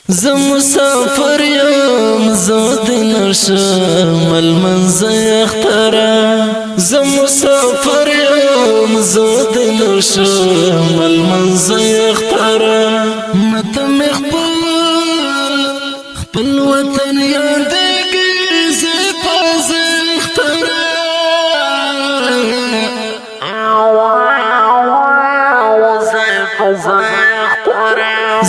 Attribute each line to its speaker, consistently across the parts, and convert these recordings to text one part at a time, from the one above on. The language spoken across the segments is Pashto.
Speaker 1: زه مسافر یم زه د نشم المنزه اخترا زه مسافر یم زه د نشم المنزه اخترا مته مې خپل وطن یادېږي زه پاز اخترا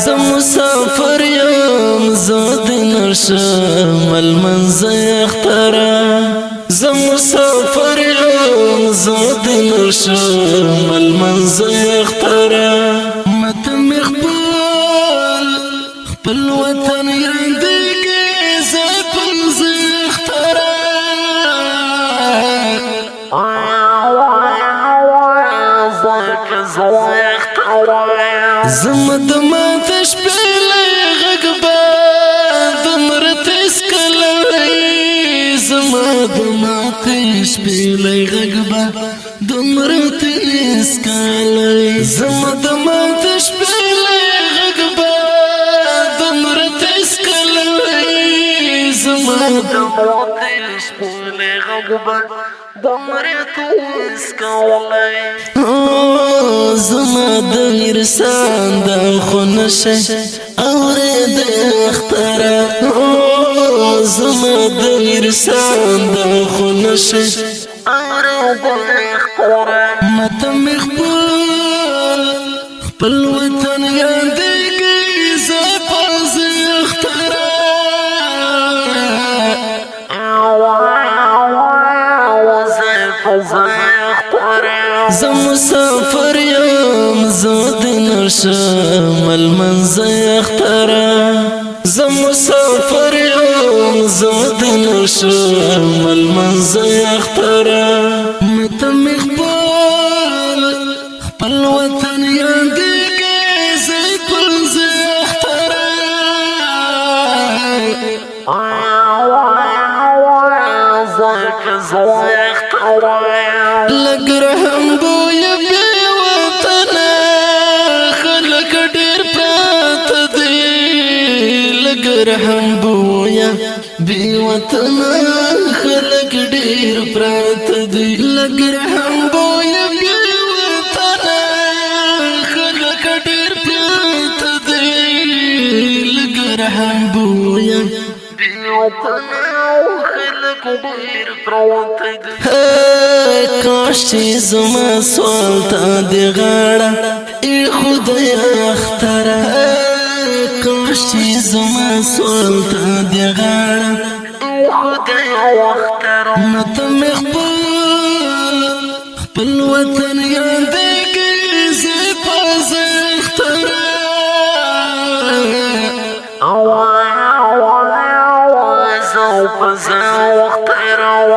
Speaker 1: زه مسافر یم زه د نشم المنزه اخترا زه مسافر یم زه د نشم المنزه اخترا مته مې خپل وطن یادېږي زه پاز اخترا زما د ماته شپېلې غږ به دومره تیز کلوي زما د ماته شپېلې غږ به دومره تیز کلوي زما د ماته شپېلې غږ به دومره تیز کلوي زما د ماته شپېلې غږ به دومره تیز کلوي زما د ارسان د خو نشه اورید اخترا زما د ارسان د خو نشه اورید اخترا مته مې خپل وطن یادېږي زه پاز اخترا زه مسافر یم زه د نشم المنزه اخترا زه مسافر یم زه د نشم المنزه اخترا مته مې خپل وطن یادېږي زه پاز اخترا لږ رحم بویه بې وطنه خلک ډېر پراته دي لږ رحم بویه بې وطنه خلک ډېر پراته دي لږ رحم بویه بې وطنه خلک ډېر پراته دي لږ رحم بویه بې وطنه کاش چې زما سوال ته دی غاړه ای خدای اختره کاش چې زما سوال ته دی غاړه ای خدای اختره مته مې خپل وطن یادېږي زه پاز اختره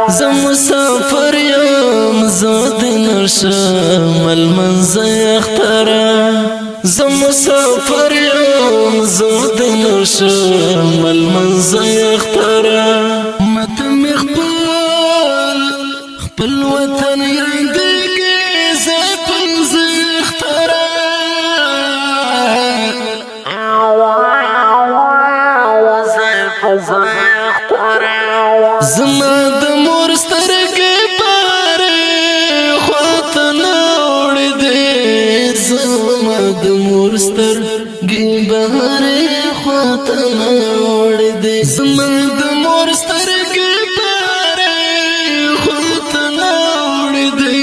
Speaker 1: زه مسافر یم زه د نشم المنزه اخترا زه مسافر یم زه د نشم المنزه اخترا مته مې خپل وطن یادېږي زه پاز اخترا زما د مور سترګې بارې خواته نه اوړېدې زما د مور سترګې بارې خواته نه اوړېدې زما د مور سترګې بارې خواته نه اوړېدې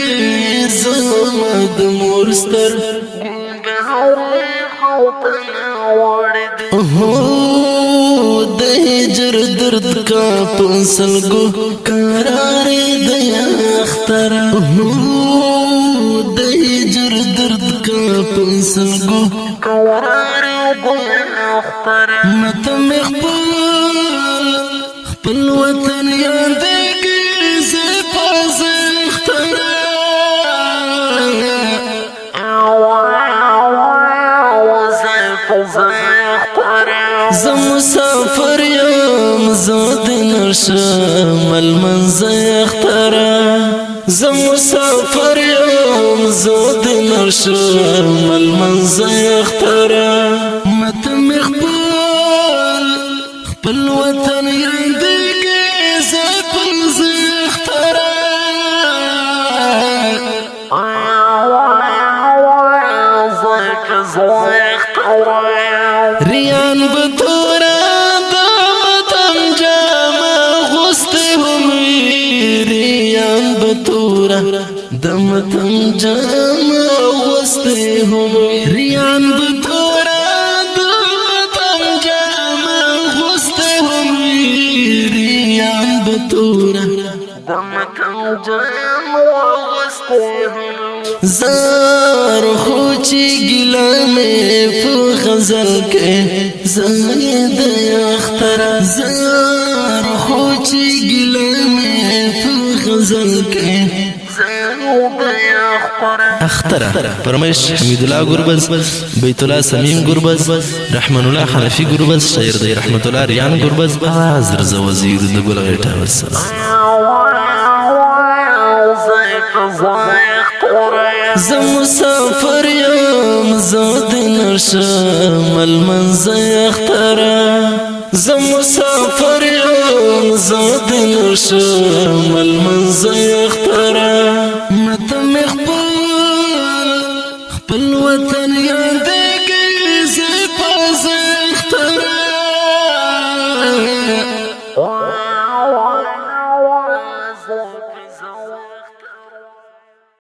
Speaker 1: زما د مور سترګې بارې خواته نه اوړېدې د هجر درد کا پسلګو قرار دی اخترا د هجر درد کا پسلګو قرار دی اخترا مته مې خپل وطن یادېږي زه پاز اخترا زه مسافر یم زه د نشم المنزه اخترا زه مسافر یم زه د نشم المنزه اخترا مته مې دمتم جام وسته هم ریان بطورا دمتم جام وسته هم ریان بطورا دمتم جام وسته هم زار خوچی گلا میں پو غزل کے زاید اخترا زار خوچی گلا میں پو غزل کے اخترا فرمایش حمید الله گربز بیت الله سمیم گربز رحمان الله حنفی گربز شاعر دی رحمت الله ریان گربز آواز درز وزیر د ګل غیټه والسلام زه مسافر یم زه د نشم المنزه اخترا زه مسافر یم زه د نشم المنزه اخترا مته مخبل خپل وطن یا